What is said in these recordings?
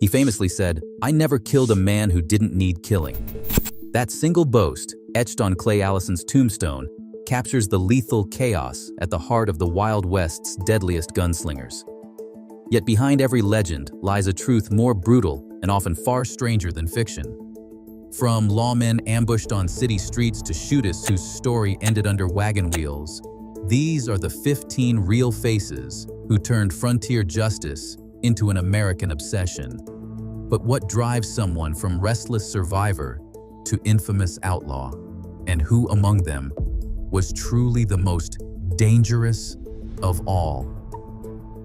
He famously said, "I never killed a man who didn't need killing." That single boast, etched on Clay Allison's tombstone, captures the lethal chaos at the heart of the Wild West's deadliest gunslingers. Yet behind every legend lies a truth more brutal and often far stranger than fiction. From lawmen ambushed on city streets to shootouts whose story ended under wagon wheels, these are the 15 real faces who turned frontier justice into an American obsession. But what drives someone from restless survivor to infamous outlaw? And who among them was truly the most dangerous of all?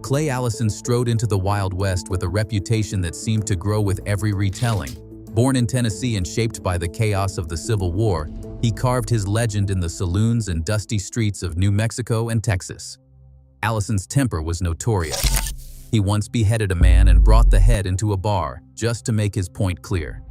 Clay Allison strode into the Wild West with a reputation that seemed to grow with every retelling. Born in Tennessee and shaped by the chaos of the Civil War, he carved his legend in the saloons and dusty streets of New Mexico and Texas. Allison's temper was notorious. He once beheaded a man and brought the head into a bar just to make his point clear.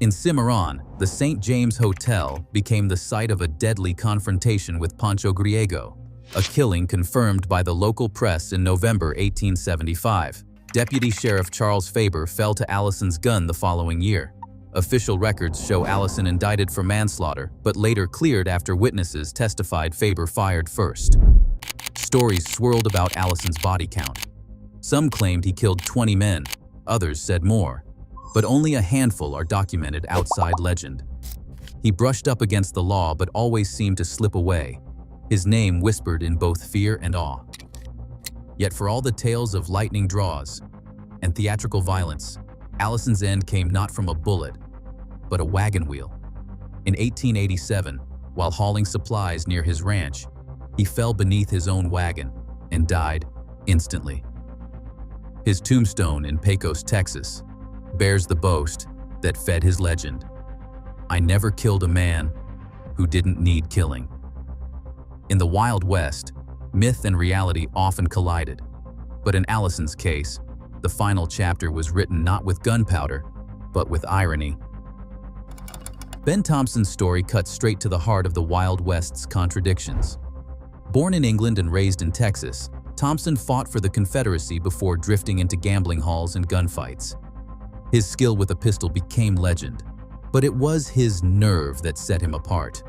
In Cimarron, the St. James Hotel became the site of a deadly confrontation with Pancho Griego, a killing confirmed by the local press in November 1875. Deputy Sheriff Charles Faber fell to Allison's gun the following year. Official records show Allison indicted for manslaughter, but later cleared after witnesses testified Faber fired first. Stories swirled about Allison's body count. Some claimed he killed 20 men, others said more, but only a handful are documented outside legend. He brushed up against the law but always seemed to slip away, his name whispered in both fear and awe. Yet for all the tales of lightning draws and theatrical violence, Allison's end came not from a bullet, but a wagon wheel. In 1887, while hauling supplies near his ranch, he fell beneath his own wagon and died instantly. His tombstone in Pecos, Texas, bears the boast that fed his legend: "I never killed a man who didn't need killing." In the Wild West, myth and reality often collided, but in Allison's case, the final chapter was written not with gunpowder, but with irony. Ben Thompson's story cuts straight to the heart of the Wild West's contradictions. Born in England and raised in Texas, Thompson fought for the Confederacy before drifting into gambling halls and gunfights. His skill with a pistol became legend, but it was his nerve that set him apart.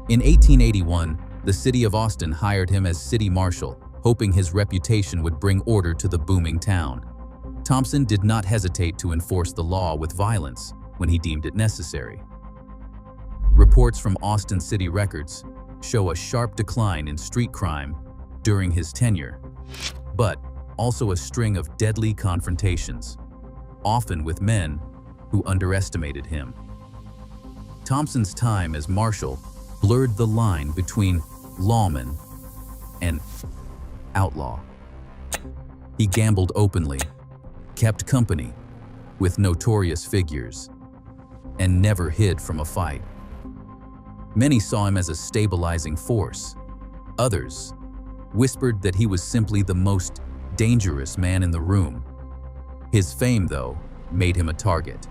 In 1881, the city of Austin hired him as city marshal, hoping his reputation would bring order to the booming town. Thompson did not hesitate to enforce the law with violence when he deemed it necessary. Reports from Austin City records show a sharp decline in street crime during his tenure, but also a string of deadly confrontations, often with men who underestimated him. Thompson's time as marshal blurred the line between lawman and outlaw. He gambled openly, kept company with notorious figures, and never hid from a fight. Many saw him as a stabilizing force. Others whispered that he was simply the most dangerous man in the room. His fame, though, made him a target.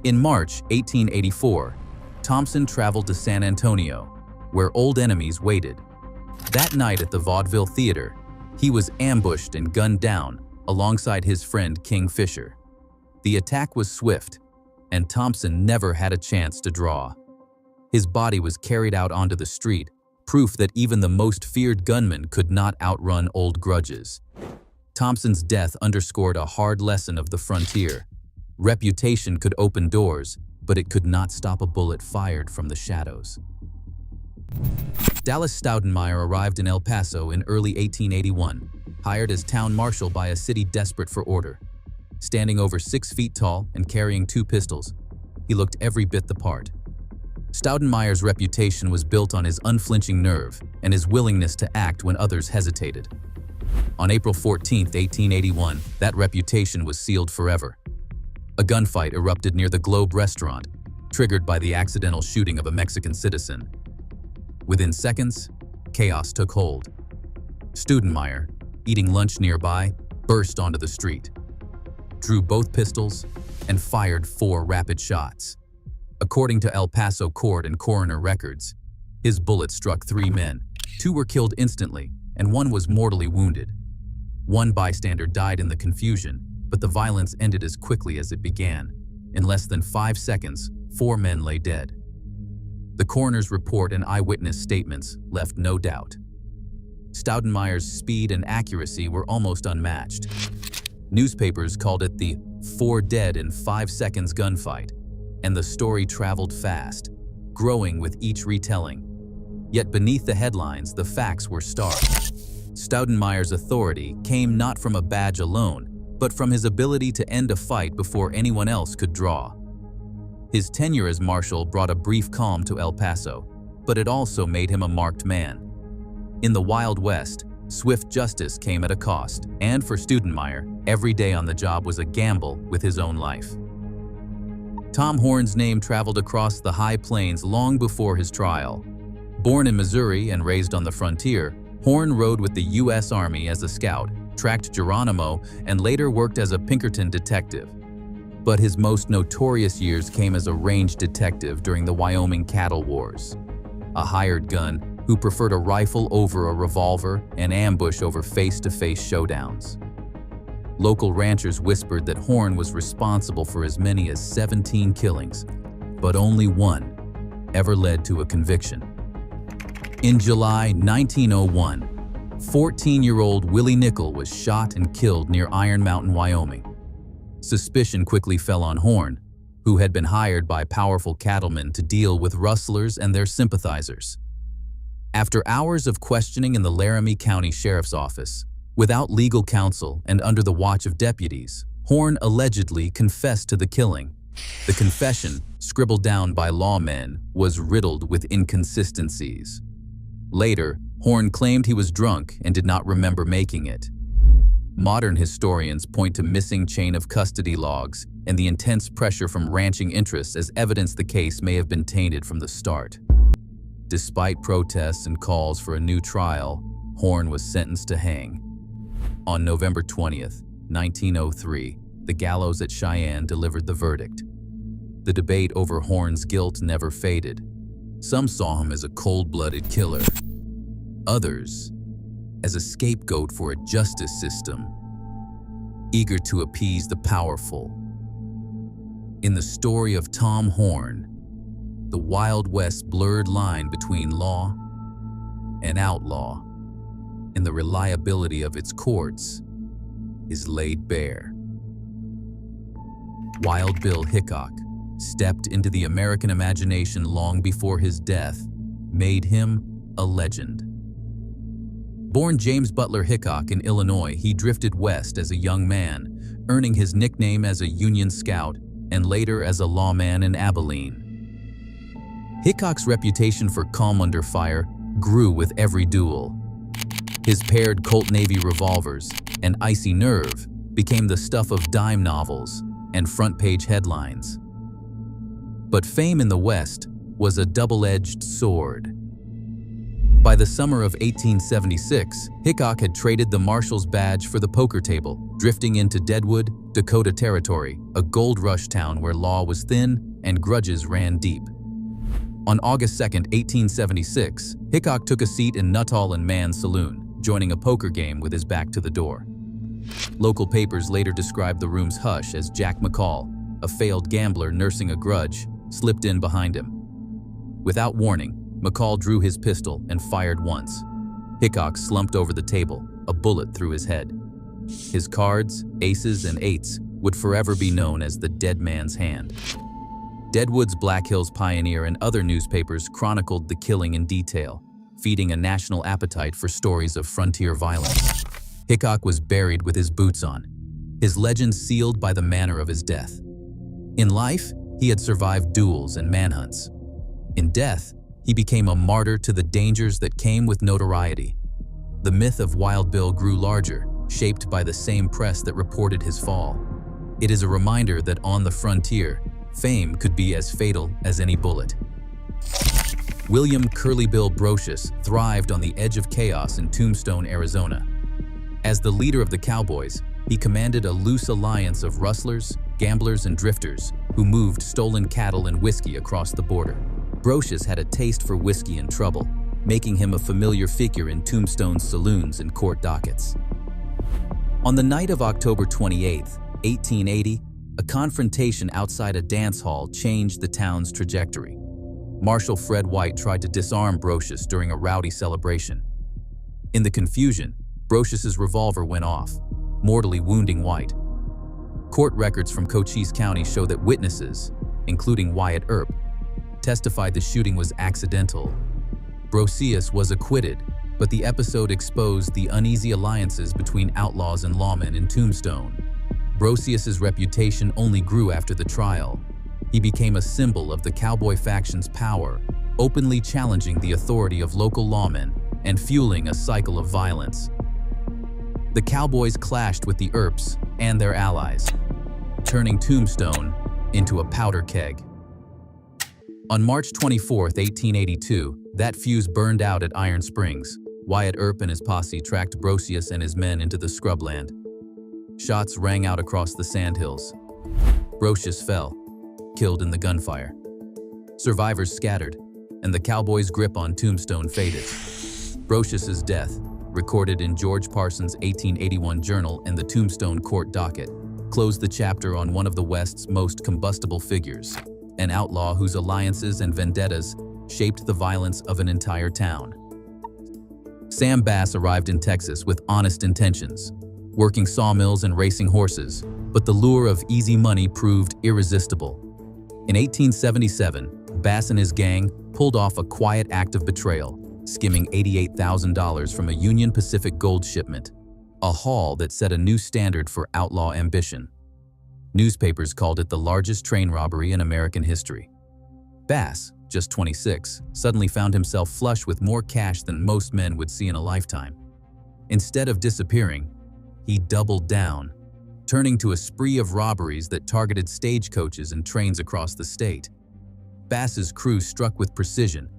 In March 1884, Thompson traveled to San Antonio, where old enemies waited. That night at the Vaudeville Theater, he was ambushed and gunned down alongside his friend King Fisher. The attack was swift, and Thompson never had a chance to draw. His body was carried out onto the street, proof that even the most feared gunman could not outrun old grudges. Thompson's death underscored a hard lesson of the frontier. Reputation could open doors, but it could not stop a bullet fired from the shadows. Dallas Staudenmeier arrived in El Paso in early 1881, hired as town marshal by a city desperate for order. Standing over 6 feet tall and carrying 2 pistols, he looked every bit the part. Staudenmeier's reputation was built on his unflinching nerve and his willingness to act when others hesitated. On April 14, 1881, that reputation was sealed forever. A gunfight erupted near the Globe restaurant, triggered by the accidental shooting of a Mexican citizen. Within seconds, chaos took hold. Staudenmeier, eating lunch nearby, burst onto the street, drew both pistols, and fired 4 rapid shots. According to El Paso court and coroner records, his bullet struck 3 men. 2 were killed instantly, and 1 was mortally wounded. One bystander died in the confusion, But the violence ended as quickly as it began. In less than 5 seconds, 4 men lay dead. The coroner's report and eyewitness statements left no doubt. Staudenmayer's speed and accuracy were almost unmatched. Newspapers called it the 4 dead in 5 seconds gunfight, and the story traveled fast, growing with each retelling. Yet beneath the headlines, the facts were stark. Staudenmayer's authority came not from a badge alone, but from his ability to end a fight before anyone else could draw. His tenure as marshal brought a brief calm to El Paso, but it also made him a marked man. In the Wild West, swift justice came at a cost, and for Staudenmayer, every day on the job was a gamble with his own life. Tom Horn's name traveled across the high plains long before his trial. Born in Missouri and raised on the frontier, Horn rode with the U.S. Army as a scout, tracked Geronimo, and later worked as a Pinkerton detective. But his most notorious years came as a range detective during the Wyoming cattle wars. A hired gun who preferred a rifle over a revolver and ambush over face-to-face showdowns. Local ranchers whispered that Horn was responsible for as many as 17 killings, but only one ever led to a conviction. In July 1901, 14-year-old Willie Nickel was shot and killed near Iron Mountain, Wyoming. Suspicion quickly fell on Horn, who had been hired by powerful cattlemen to deal with rustlers and their sympathizers. After hours of questioning in the Laramie County Sheriff's Office, without legal counsel and under the watch of deputies, Horn allegedly confessed to the killing. The confession, scribbled down by lawmen, was riddled with inconsistencies. Later, Horn claimed he was drunk and did not remember making it. Modern historians point to missing chain of custody logs and the intense pressure from ranching interests as evidence the case may have been tainted from the start. Despite protests and calls for a new trial, Horn was sentenced to hang. On November 20th, 1903, the gallows at Cheyenne delivered the verdict. The debate over Horn's guilt never faded. Some saw him as a cold-blooded killer. Others as a scapegoat for a justice system, eager to appease the powerful. In the story of Tom Horn, the Wild West blurred line between law and outlaw, and the reliability of its courts is laid bare. Wild Bill Hickok stepped into the American imagination long before his death, made him a legend. Born James Butler Hickok in Illinois, he drifted west as a young man, earning his nickname as a Union Scout and later as a lawman in Abilene. Hickok's reputation for calm under fire grew with every duel. His paired Colt Navy revolvers and icy nerve became the stuff of dime novels and front-page headlines. But fame in the West was a double-edged sword. By the summer of 1876, Hickok had traded the marshal's badge for the poker table, drifting into Deadwood, Dakota Territory, a gold rush town where law was thin and grudges ran deep. On August 2, 1876, Hickok took a seat in Nuttall and Mann's saloon, joining a poker game with his back to the door. Local papers later described the room's hush as Jack McCall, a failed gambler nursing a grudge, slipped in behind him. Without warning, McCall drew his pistol and fired once. Hickok slumped over the table, a bullet through his head. His cards, aces, and eights would forever be known as the dead man's hand. Deadwood's Black Hills Pioneer and other newspapers chronicled the killing in detail, feeding a national appetite for stories of frontier violence. Hickok was buried with his boots on, his legend sealed by the manner of his death. In life, he had survived duels and manhunts. In death, he became a martyr to the dangers that came with notoriety. The myth of Wild Bill grew larger, shaped by the same press that reported his fall. It is a reminder that on the frontier, fame could be as fatal as any bullet. William Curly Bill Brocious thrived on the edge of chaos in Tombstone, Arizona. As the leader of the Cowboys, he commanded a loose alliance of rustlers, gamblers, and drifters who moved stolen cattle and whiskey across the border. Brocious had a taste for whiskey and trouble, making him a familiar figure in Tombstone's saloons and court dockets. On the night of October 28th, 1880, a confrontation outside a dance hall changed the town's trajectory. Marshal Fred White tried to disarm Brocious during a rowdy celebration. In the confusion, Brocious's revolver went off, mortally wounding White. Court records from Cochise County show that witnesses, including Wyatt Earp, testified the shooting was accidental. Brocious was acquitted, but the episode exposed the uneasy alliances between outlaws and lawmen in Tombstone. Brocious's reputation only grew after the trial. He became a symbol of the cowboy faction's power, openly challenging the authority of local lawmen and fueling a cycle of violence. The cowboys clashed with the Earps and their allies, turning Tombstone into a powder keg. On March 24, 1882, that fuse burned out at Iron Springs. Wyatt Earp and his posse tracked Brocious and his men into the scrubland. Shots rang out across the sandhills. Brocious fell, killed in the gunfire. Survivors scattered, and the cowboys' grip on Tombstone faded. Brocious's death, recorded in George Parsons' 1881 journal and the Tombstone court docket, closed the chapter on one of the West's most combustible figures, an outlaw whose alliances and vendettas shaped the violence of an entire town. Sam Bass arrived in Texas with honest intentions, working sawmills and racing horses, but the lure of easy money proved irresistible. In 1877, Bass and his gang pulled off a quiet act of betrayal, skimming $88,000 from a Union Pacific gold shipment, a haul that set a new standard for outlaw ambition. Newspapers called it the largest train robbery in American history. Bass, just 26, suddenly found himself flush with more cash than most men would see in a lifetime. Instead of disappearing, he doubled down, turning to a spree of robberies that targeted stagecoaches and trains across the state. Bass's crew struck with precision,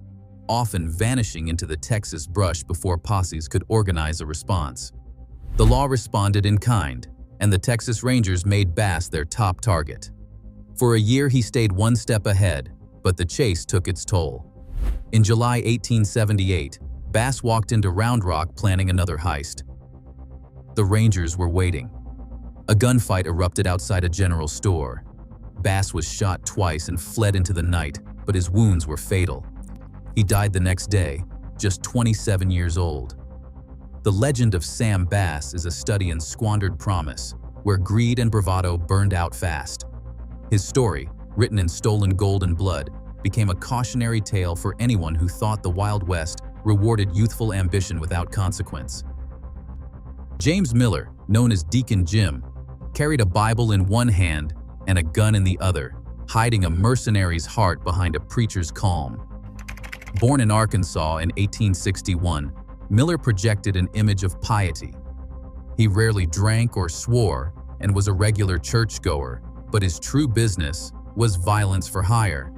often vanishing into the Texas brush before posses could organize a response. The law responded in kind, and the Texas Rangers made Bass their top target. For a year he stayed one step ahead, but the chase took its toll. In July 1878, Bass walked into Round Rock planning another heist. The Rangers were waiting. A gunfight erupted outside a general store. Bass was shot twice and fled into the night, but his wounds were fatal. He died the next day, just 27 years old. The legend of Sam Bass is a study in squandered promise, where greed and bravado burned out fast. His story, written in stolen gold and blood, became a cautionary tale for anyone who thought the Wild West rewarded youthful ambition without consequence. James Miller, known as Deacon Jim, carried a Bible in one hand and a gun in the other, hiding a mercenary's heart behind a preacher's calm. Born in Arkansas in 1861, Miller projected an image of piety. He rarely drank or swore and was a regular churchgoer, but his true business was violence for hire.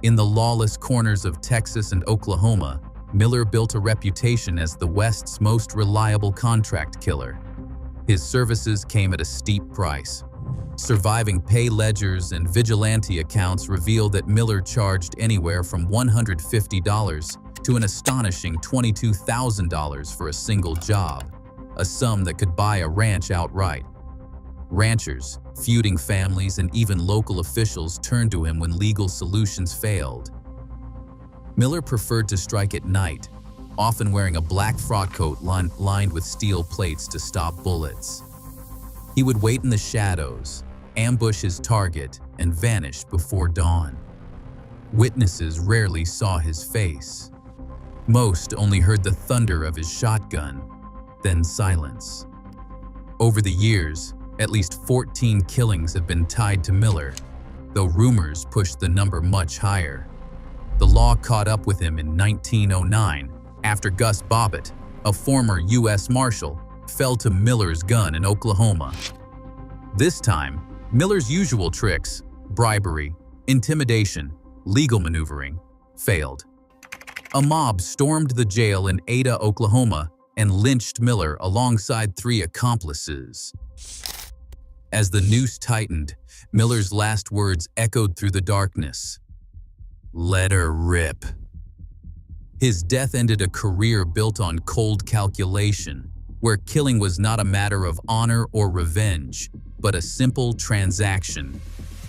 In the lawless corners of Texas and Oklahoma, Miller built a reputation as the West's most reliable contract killer. His services came at a steep price. Surviving pay ledgers and vigilante accounts reveal that Miller charged anywhere from $150 to an astonishing $22,000 for a single job, a sum that could buy a ranch outright. Ranchers, feuding families, and even local officials turned to him when legal solutions failed. Miller preferred to strike at night, often wearing a black frock coat lined with steel plates to stop bullets. He would wait in the shadows, ambush his target, and vanish before dawn. Witnesses rarely saw his face. Most only heard the thunder of his shotgun, then silence. Over the years, at least 14 killings have been tied to Miller, though rumors pushed the number much higher. The law caught up with him in 1909 after Gus Bobbitt, a former U.S. Marshal, fell to Miller's gun in Oklahoma. This time, Miller's usual tricks, bribery, intimidation, legal maneuvering, failed. A mob stormed the jail in Ada, Oklahoma, and lynched Miller alongside 3 accomplices. As the noose tightened, Miller's last words echoed through the darkness. "Let her rip." His death ended a career built on cold calculation, where killing was not a matter of honor or revenge, but a simple transaction: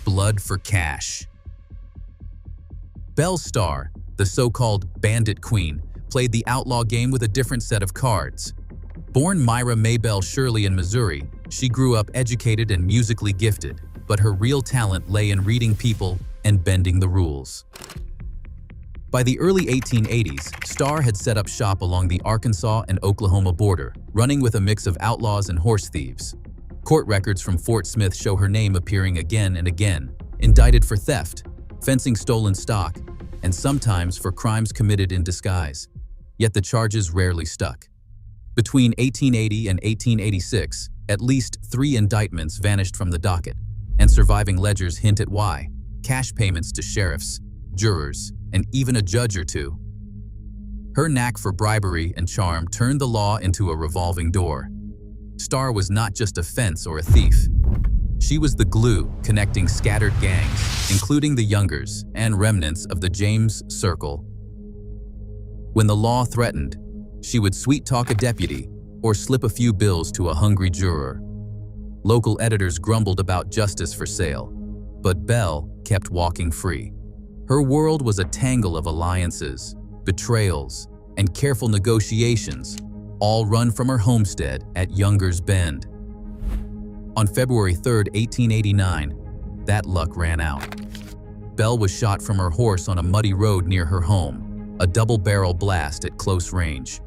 blood for cash. Belle Starr, the so-called Bandit Queen, played the outlaw game with a different set of cards. Born Myra Maybelle Shirley in Missouri, she grew up educated and musically gifted, but her real talent lay in reading people and bending the rules. By the early 1880s, Starr had set up shop along the Arkansas and Oklahoma border, running with a mix of outlaws and horse thieves. Court records from Fort Smith show her name appearing again and again, indicted for theft, fencing stolen stock, and sometimes for crimes committed in disguise. Yet the charges rarely stuck. Between 1880 and 1886, at least 3 indictments vanished from the docket, and surviving ledgers hint at why: cash payments to sheriffs, jurors, and even a judge or two. Her knack for bribery and charm turned the law into a revolving door. Starr was not just a fence or a thief. She was the glue connecting scattered gangs, including the Youngers and remnants of the James Circle. When the law threatened, she would sweet-talk a deputy or slip a few bills to a hungry juror. Local editors grumbled about justice for sale, but Belle kept walking free. Her world was a tangle of alliances, betrayals, and careful negotiations, all run from her homestead at Younger's Bend. On February 3, 1889, that luck ran out. Belle was shot from her horse on a muddy road near her home, a double-barrel blast at close range.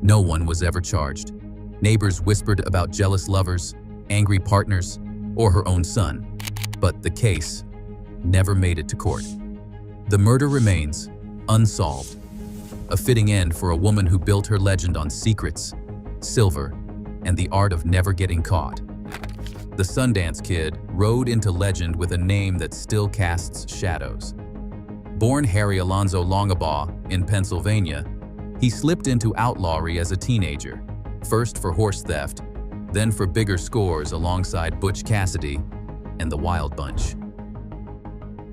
No one was ever charged. Neighbors whispered about jealous lovers, angry partners, or her own son, but the case never made it to court. The murder remains unsolved, a fitting end for a woman who built her legend on secrets, silver, and the art of never getting caught. The Sundance Kid rode into legend with a name that still casts shadows. Born Harry Alonzo Longabaugh in Pennsylvania, he slipped into outlawry as a teenager, first for horse theft, then for bigger scores alongside Butch Cassidy and the Wild Bunch.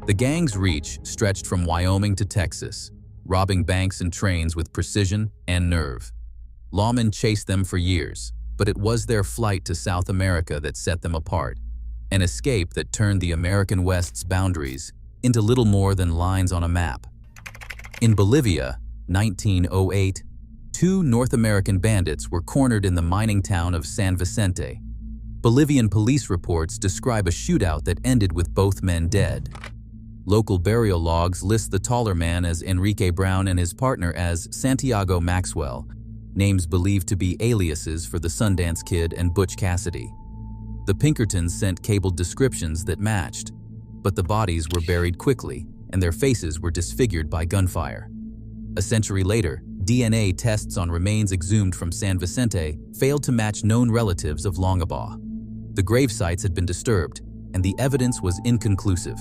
The gang's reach stretched from Wyoming to Texas, robbing banks and trains with precision and nerve. Lawmen chased them for years, but it was their flight to South America that set them apart, an escape that turned the American West's boundaries into little more than lines on a map. In Bolivia, 1908, 2 North American bandits were cornered in the mining town of San Vicente. Bolivian police reports describe a shootout that ended with both men dead. Local burial logs list the taller man as Enrique Brown and his partner as Santiago Maxwell, names believed to be aliases for the Sundance Kid and Butch Cassidy. The Pinkertons sent cabled descriptions that matched, but the bodies were buried quickly and their faces were disfigured by gunfire. A century later, DNA tests on remains exhumed from San Vicente failed to match known relatives of Longabaugh. The grave sites had been disturbed, and the evidence was inconclusive.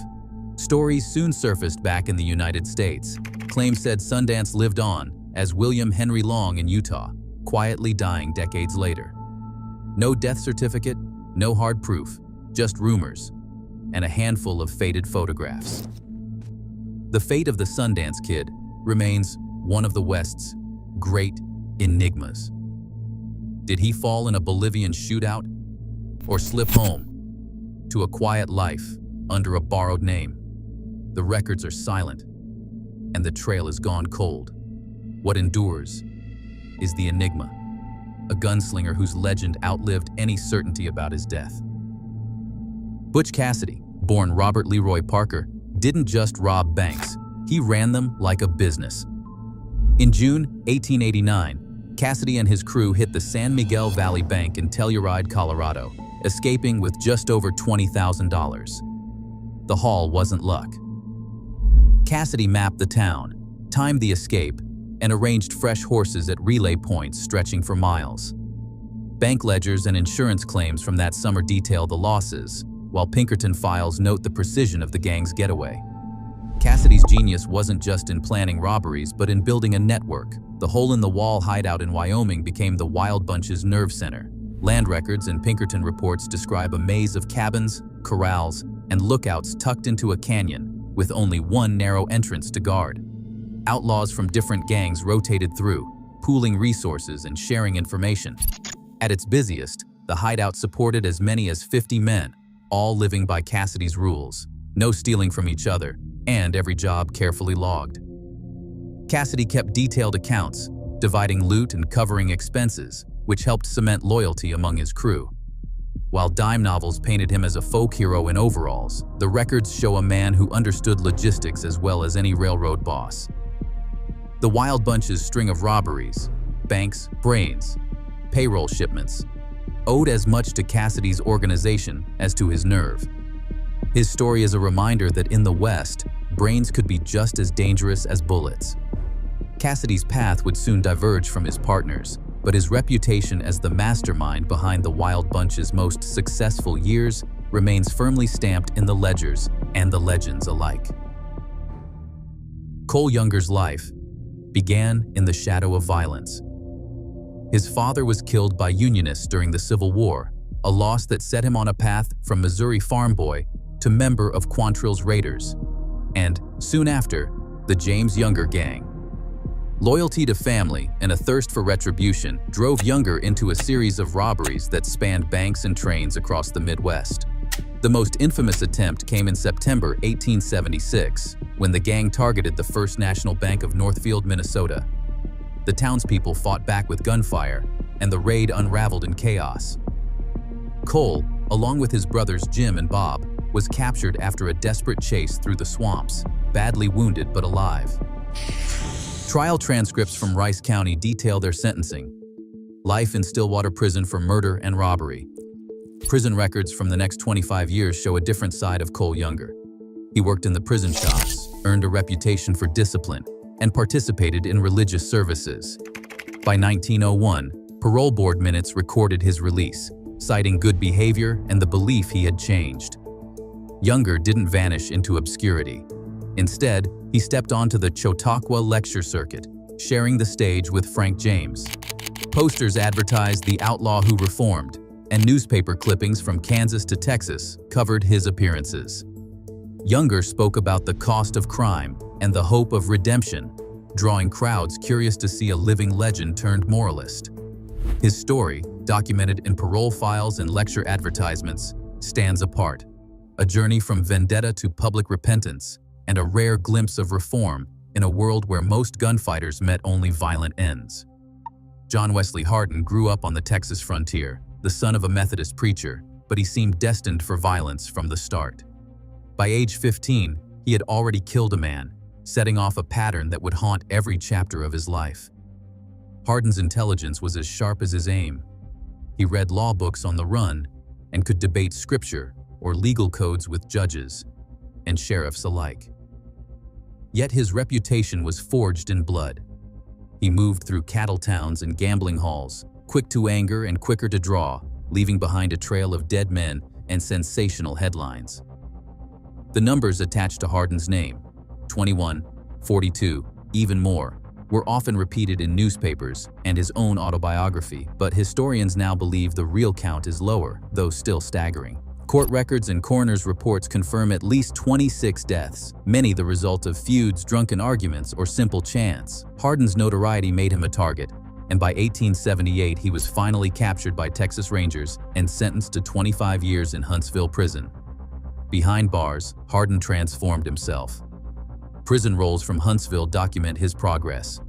Stories soon surfaced back in the United States. Claims said Sundance lived on as William Henry Long in Utah, quietly dying decades later. No death certificate, no hard proof, just rumors, and a handful of faded photographs. The fate of the Sundance Kid remains one of the West's great enigmas. Did he fall in a Bolivian shootout or slip home to a quiet life under a borrowed name? The records are silent, and the trail is gone cold. What endures is the enigma, a gunslinger whose legend outlived any certainty about his death. Butch Cassidy, born Robert Leroy Parker, didn't just rob banks, he ran them like a business. In June 1889, Cassidy and his crew hit the San Miguel Valley Bank in Telluride, Colorado, escaping with just over $20,000. The haul wasn't luck. Cassidy mapped the town, timed the escape, and arranged fresh horses at relay points stretching for miles. Bank ledgers and insurance claims from that summer detail the losses, while Pinkerton files note the precision of the gang's getaway. Cassidy's genius wasn't just in planning robberies, but in building a network. The hole-in-the-wall hideout in Wyoming became the Wild Bunch's nerve center. Land records and Pinkerton reports describe a maze of cabins, corrals, and lookouts tucked into a canyon, with only one narrow entrance to guard. Outlaws from different gangs rotated through, pooling resources and sharing information. At its busiest, the hideout supported as many as 50 men, all living by Cassidy's rules, no stealing from each other, and every job carefully logged. Cassidy kept detailed accounts, dividing loot and covering expenses, which helped cement loyalty among his crew. While dime novels painted him as a folk hero in overalls, the records show a man who understood logistics as well as any railroad boss. The Wild Bunch's string of robberies, banks, brains, payroll shipments, owed as much to Cassidy's organization as to his nerve. His story is a reminder that in the West, brains could be just as dangerous as bullets. Cassidy's path would soon diverge from his partners, but his reputation as the mastermind behind the Wild Bunch's most successful years remains firmly stamped in the ledgers and the legends alike. Cole Younger's life began in the shadow of violence. His father was killed by Unionists during the Civil War, a loss that set him on a path from Missouri farm boy to member of Quantrill's Raiders, and, soon after, the James Younger Gang. Loyalty to family and a thirst for retribution drove Younger into a series of robberies that spanned banks and trains across the Midwest. The most infamous attempt came in September 1876, when the gang targeted the First National Bank of Northfield, Minnesota. The townspeople fought back with gunfire, and the raid unraveled in chaos. Cole, along with his brothers Jim and Bob, was captured after a desperate chase through the swamps, badly wounded but alive. Trial transcripts from Rice County detail their sentencing. Life in Stillwater Prison for murder and robbery. Prison records from the next 25 years show a different side of Cole Younger. He worked in the prison shops, earned a reputation for discipline, and participated in religious services. By 1901, parole board minutes recorded his release, citing good behavior and the belief he had changed. Younger didn't vanish into obscurity. Instead, he stepped onto the Chautauqua lecture circuit, sharing the stage with Frank James. Posters advertised the outlaw who reformed, and newspaper clippings from Kansas to Texas covered his appearances. Younger spoke about the cost of crime and the hope of redemption, drawing crowds curious to see a living legend turned moralist. His story, documented in parole files and lecture advertisements, stands apart. A journey from vendetta to public repentance, and a rare glimpse of reform in a world where most gunfighters met only violent ends. John Wesley Hardin grew up on the Texas frontier, the son of a Methodist preacher, but he seemed destined for violence from the start. By age 15, he had already killed a man, setting off a pattern that would haunt every chapter of his life. Hardin's intelligence was as sharp as his aim. He read law books on the run and could debate scripture or legal codes with judges and sheriffs alike. Yet his reputation was forged in blood. He moved through cattle towns and gambling halls, quick to anger and quicker to draw, leaving behind a trail of dead men and sensational headlines. The numbers attached to Hardin's name, 21, 42, even more, were often repeated in newspapers and his own autobiography, but historians now believe the real count is lower, though still staggering. Court records and coroner's reports confirm at least 26 deaths, many the result of feuds, drunken arguments, or simple chance. Hardin's notoriety made him a target, and by 1878 he was finally captured by Texas Rangers and sentenced to 25 years in Huntsville prison. Behind bars, Hardin transformed himself. Prison rolls from Huntsville document his progress.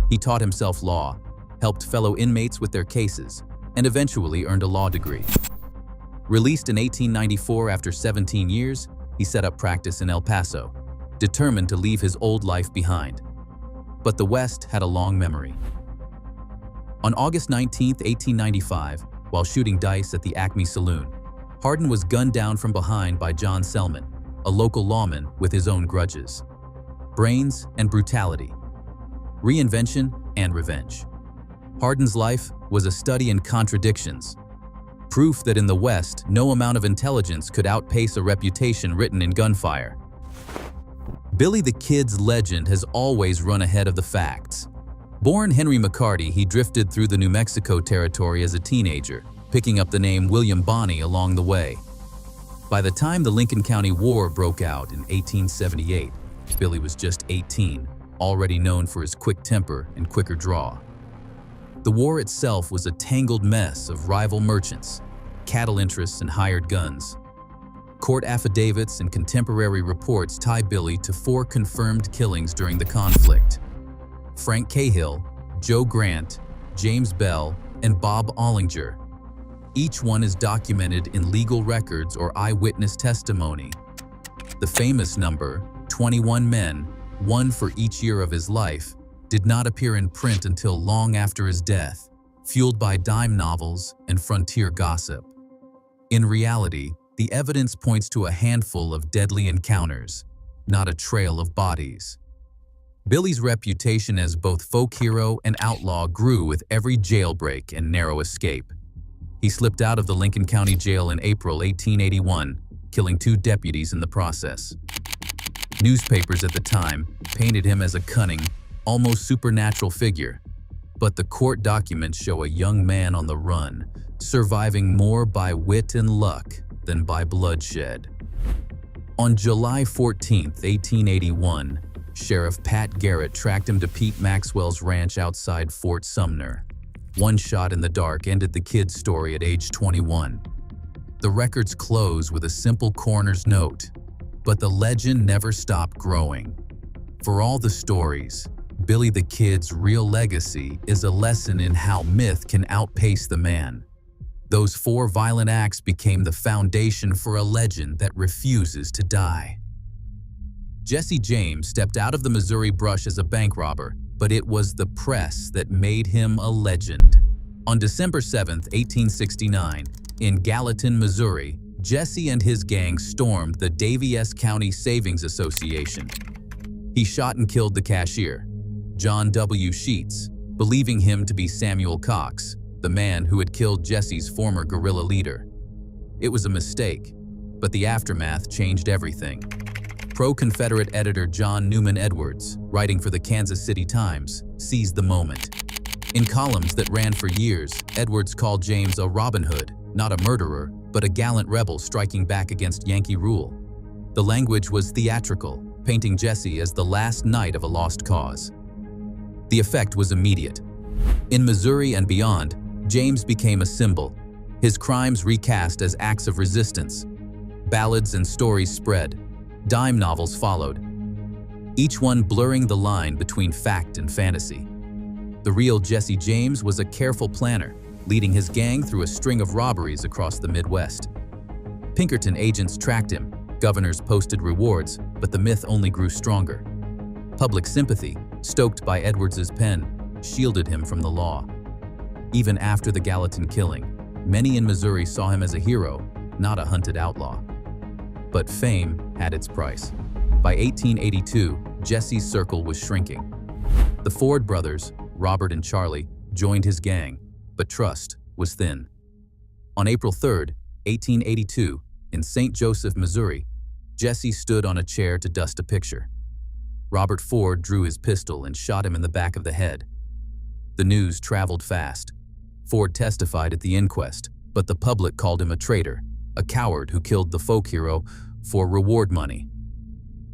He taught himself law, helped fellow inmates with their cases, and eventually earned a law degree. Released in 1894 after 17 years, he set up practice in El Paso, determined to leave his old life behind. But the West had a long memory. On August 19, 1895, while shooting dice at the Acme Saloon, Hardin was gunned down from behind by John Selman, a local lawman with his own grudges. Brains and brutality. Reinvention and revenge. Hardin's life was a study in contradictions, proof that in the West, no amount of intelligence could outpace a reputation written in gunfire. Billy the Kid's legend has always run ahead of the facts. Born Henry McCarty, he drifted through the New Mexico territory as a teenager, picking up the name William Bonney along the way. By the time the Lincoln County War broke out in 1878, Billy was just 18, already known for his quick temper and quicker draw. The war itself was a tangled mess of rival merchants, cattle interests, and hired guns. Court affidavits and contemporary reports tie Billy to 4 confirmed killings during the conflict: Frank Cahill, Joe Grant, James Bell, and Bob Ollinger. Each one is documented in legal records or eyewitness testimony. The famous number, 21 men, 1 for each year of his life, did not appear in print until long after his death, fueled by dime novels and frontier gossip. In reality, the evidence points to a handful of deadly encounters, not a trail of bodies. Billy's reputation as both folk hero and outlaw grew with every jailbreak and narrow escape. He slipped out of the Lincoln County Jail in April 1881, killing 2 deputies in the process. Newspapers at the time painted him as a cunning, almost supernatural figure, but the court documents show a young man on the run, surviving more by wit and luck than by bloodshed. On July 14, 1881, Sheriff Pat Garrett tracked him to Pete Maxwell's ranch outside Fort Sumner. 1 shot in the dark ended the kid's story at age 21. The records close with a simple coroner's note, but the legend never stopped growing. For all the stories, Billy the Kid's real legacy is a lesson in how myth can outpace the man. Those 4 violent acts became the foundation for a legend that refuses to die. Jesse James stepped out of the Missouri brush as a bank robber, but it was the press that made him a legend. On December 7, 1869, in Gallatin, Missouri, Jesse and his gang stormed the Deadliest County Savings Association. He shot and killed the cashier, John W. Sheets, believing him to be Samuel Cox, the man who had killed Jesse's former guerrilla leader. It was a mistake, but the aftermath changed everything. Pro-Confederate editor John Newman Edwards, writing for the Kansas City Times, seized the moment. In columns that ran for years, Edwards called James a Robin Hood, not a murderer, but a gallant rebel striking back against Yankee rule. The language was theatrical, painting Jesse as the last knight of a lost cause. The effect was immediate. In Missouri and beyond, James became a symbol, his crimes recast as acts of resistance. Ballads and stories spread. Dime novels followed, each one blurring the line between fact and fantasy. The real Jesse James was a careful planner, leading his gang through a string of robberies across the Midwest. Pinkerton agents tracked him, governors posted rewards, but the myth only grew stronger. Public sympathy, stoked by Edwards's pen, shielded him from the law. Even after the Gallatin killing, many in Missouri saw him as a hero, not a hunted outlaw. But fame had its price. By 1882, Jesse's circle was shrinking. The Ford brothers, Robert and Charlie, joined his gang, but trust was thin. On April 3, 1882, in St. Joseph, Missouri, Jesse stood on a chair to dust a picture. Robert Ford drew his pistol and shot him in the back of the head. The news traveled fast. Ford testified at the inquest, but the public called him a traitor, a coward who killed the folk hero for reward money.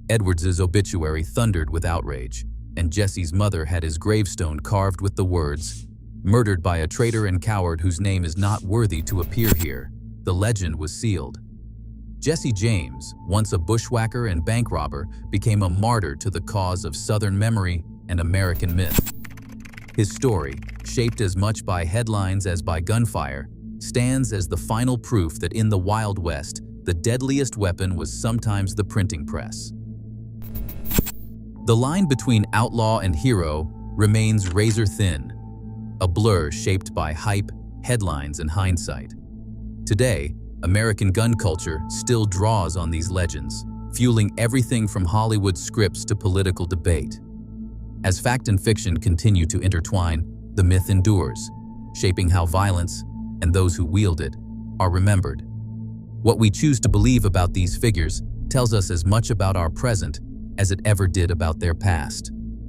Edwards's obituary thundered with outrage, and Jesse's mother had his gravestone carved with the words, "Murdered by a traitor and coward whose name is not worthy to appear here." The legend was sealed. Jesse James, once a bushwhacker and bank robber, became a martyr to the cause of Southern memory and American myth. His story, shaped as much by headlines as by gunfire, stands as the final proof that in the Wild West, the deadliest weapon was sometimes the printing press. The line between outlaw and hero remains razor thin, a blur shaped by hype, headlines, and hindsight. Today, American gun culture still draws on these legends, fueling everything from Hollywood scripts to political debate. As fact and fiction continue to intertwine, the myth endures, shaping how violence, and those who wield it, are remembered. What we choose to believe about these figures tells us as much about our present as it ever did about their past.